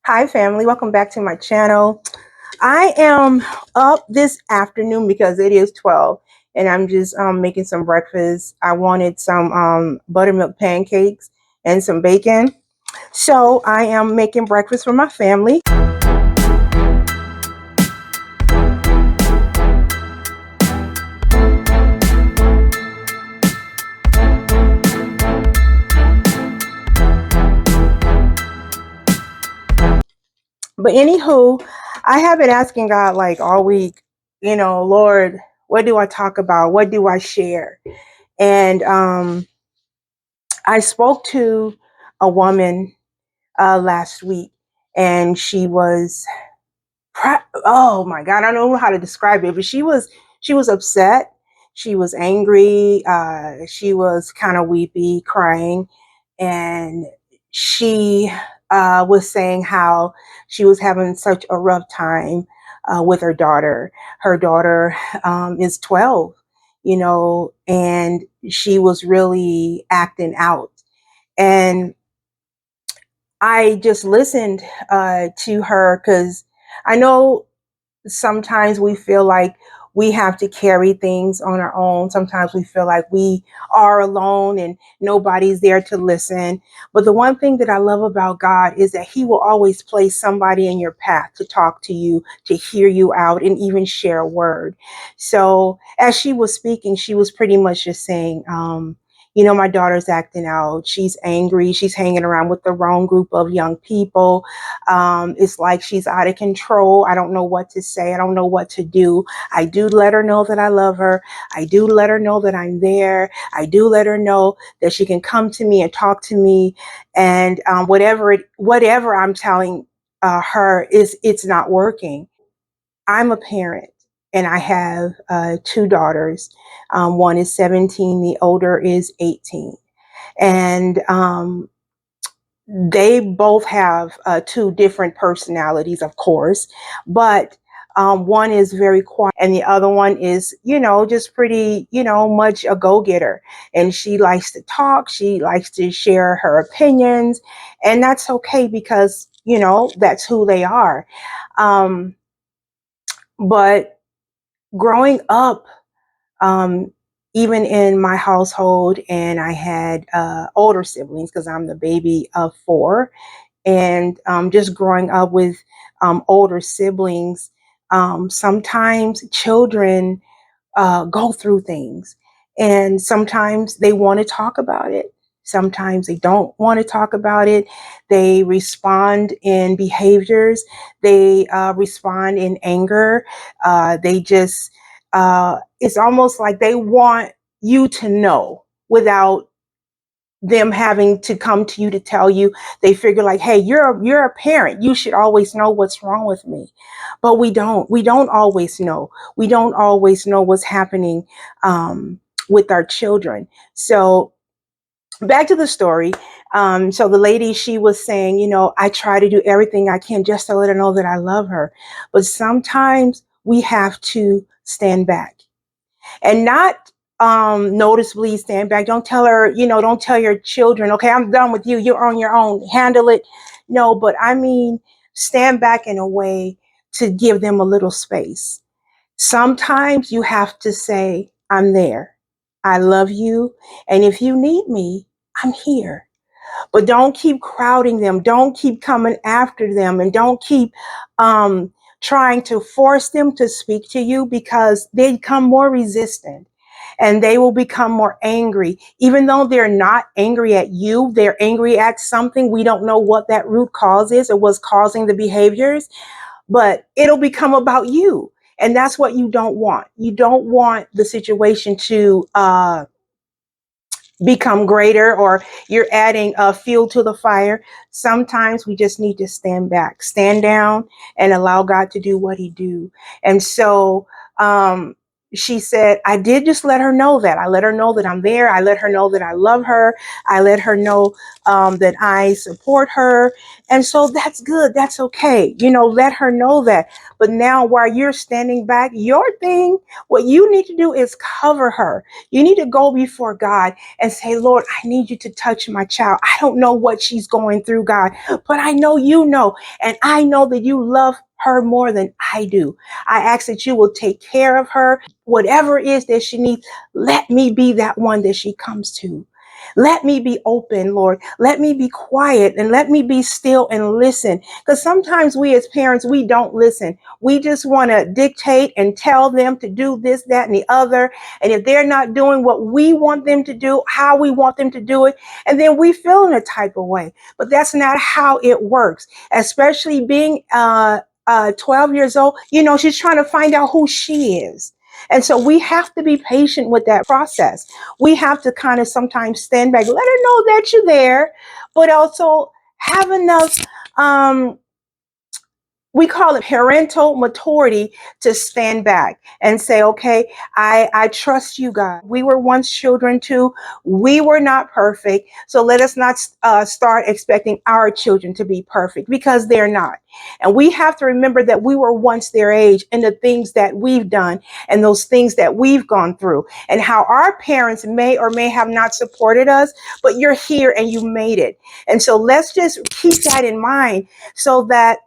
Hi, family. Welcome back to my channel. I am up this afternoon because it is 12 and I'm just making some breakfast. I wanted some buttermilk pancakes and some bacon. So I am making breakfast for my family. But anywho, I have been asking God like all week, Lord, what do I talk about? What do I share? And I spoke to a woman last week, and she was, oh my God, I don't know how to describe it, but she was upset. She was angry. She was kind of weepy, crying, and she was saying how she was having such a rough time with her daughter. Her daughter is 12, and she was really acting out. And I just listened to her because I know sometimes we feel like we have to carry things on our own. Sometimes we feel like we are alone and nobody's there to listen. But the one thing that I love about God is that He will always place somebody in your path to talk to you, to hear you out, and even share a word. So as she was speaking, she was pretty much just saying, my daughter's acting out. She's angry. She's hanging around with the wrong group of young people. It's like she's out of control. I don't know what to say. I don't know what to do. I do let her know that I love her. I do let her know that I'm there. I do let her know that she can come to me and talk to me. And whatever I'm telling her it's not working. I'm a parent. And I have two daughters. One is 17. The older is 18. And they both have two different personalities, of course, but one is very quiet and the other one is, just pretty, much a go-getter. And she likes to talk. She likes to share her opinions. And that's okay because, that's who they are. Um, but growing up, um, even in my household, and I had older siblings because I'm the baby of four, and just growing up with older siblings, sometimes children go through things, and sometimes they want to talk about it. Sometimes they don't want to talk about it. They respond in behaviors. They respond in anger. They just, it's almost like they want you to know without them having to come to you to tell you. They figure like, hey, you're a parent, you should always know what's wrong with me. But we don't always know. We don't always know what's happening with our children. So back to the story. So the lady, she was saying, I try to do everything I can just to let her know that I love her, but sometimes we have to stand back and not noticeably stand back. Don't tell her, don't tell your children, okay, I'm done with you. You're on your own. Handle it. No, but I mean, stand back in a way to give them a little space. Sometimes you have to say, I'm there. I love you. And if you need me, I'm here. But don't keep crowding them. Don't keep coming after them. And don't keep trying to force them to speak to you because they become more resistant and they will become more angry. Even though they're not angry at you, they're angry at something. We don't know what that root cause is or what's causing the behaviors, but it'll become about you. And that's what you don't want. You don't want the situation to become greater, or you're adding fuel to the fire. Sometimes we just need to stand back, stand down, and allow God to do what He do. And so she said, I did just let her know that. I let her know that I'm there. I let her know that I love her. I let her know that I support her. And so that's good. That's okay. Let her know that. But now while you're standing back, your thing, what you need to do is cover her. You need to go before God and say, Lord, I need you to touch my child. I don't know what she's going through, God, but I know you know. And I know that you love her more than I do. I ask that you will take care of her. Whatever it is that she needs, let me be that one that she comes to. Let me be open, Lord. Let me be quiet and let me be still and listen. Because sometimes we as parents, we don't listen. We just want to dictate and tell them to do this, that, and the other. And if they're not doing what we want them to do, how we want them to do it, and then we feel in a type of way. But that's not how it works, especially being 12 years old. She's trying to find out who she is. And so we have to be patient with that process. We have to kind of sometimes stand back, let her know that you're there, but also have enough we call it parental maturity to stand back and say, okay, I trust you, God. We were once children too. We were not perfect. So let us not start expecting our children to be perfect, because they're not. And we have to remember that we were once their age, and the things that we've done and those things that we've gone through, and how our parents may or may have not supported us, but you're here and you made it. And so let's just keep that in mind so that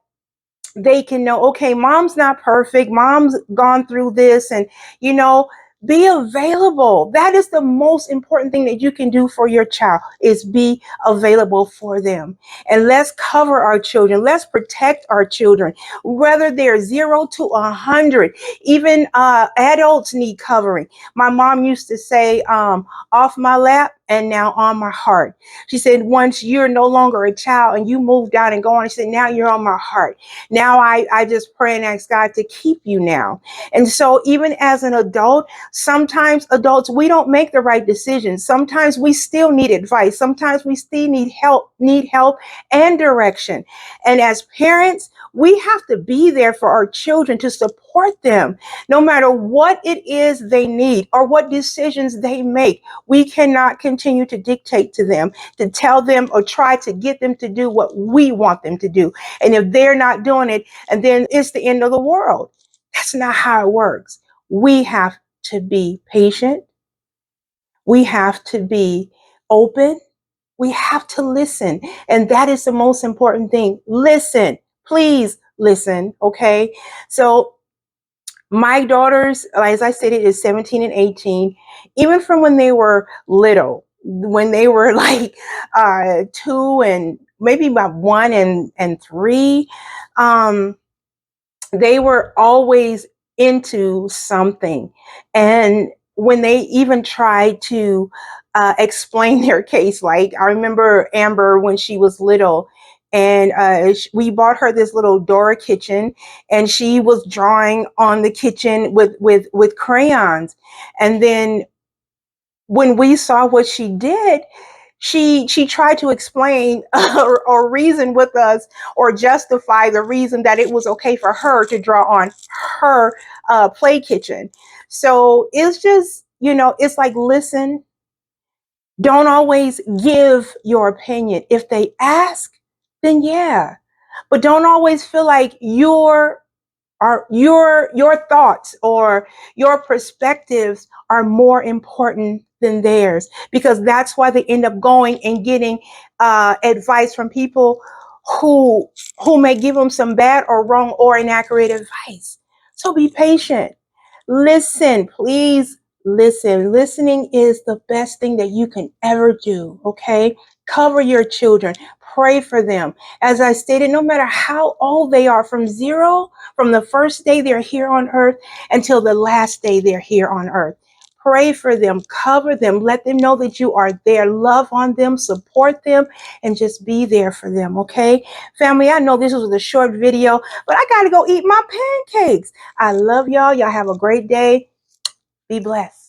they can know, okay, mom's not perfect. Mom's gone through this, and, be available. That is the most important thing that you can do for your child, is be available for them. And let's cover our children. Let's protect our children, whether they're 0 to 100. Even adults need covering. My mom used to say, off my lap and now on my heart. She said, once you're no longer a child and you move down and go on, she said, now you're on my heart. Now I just pray and ask God to keep you now. And so even as an adult, sometimes adults, we don't make the right decisions. Sometimes we still need advice. Sometimes we still need help and direction. And as parents, we have to be there for our children to support them, no matter what it is they need or what decisions they make. We cannot continue to dictate to them, to tell them or try to get them to do what we want them to do. And if they're not doing it, and then it's the end of the world. That's not how it works. We have to be patient. We have to be open. We have to listen. And that is the most important thing. Listen. Please listen. Okay. So my daughters, as I stated, is 17 and 18. Even from when they were little, when they were like 2 and maybe about 1 and 3, they were always into something. And when they even tried to explain their case, like I remember Amber when she was little, and we bought her this little Dora kitchen, and she was drawing on the kitchen with crayons. And then when we saw what she did, she tried to explain or reason with us or justify the reason that it was okay for her to draw on her play kitchen. So it's just, it's like, listen, don't always give your opinion. If they ask, then yeah, but don't always feel like your thoughts or your perspectives are more important than theirs, because that's why they end up going and getting advice from people who may give them some bad or wrong or inaccurate advice. So be patient. Listen, please listen. Listening is the best thing that you can ever do. Okay, cover your children, pray for them. As I stated, no matter how old they are, from the first day they're here on earth until the last day they're here on earth. Pray for them, cover them, let them know that you are there, love on them, support them, and just be there for them, okay? Family, I know this was a short video, but I got to go eat my pancakes. I love y'all. Y'all have a great day. Be blessed.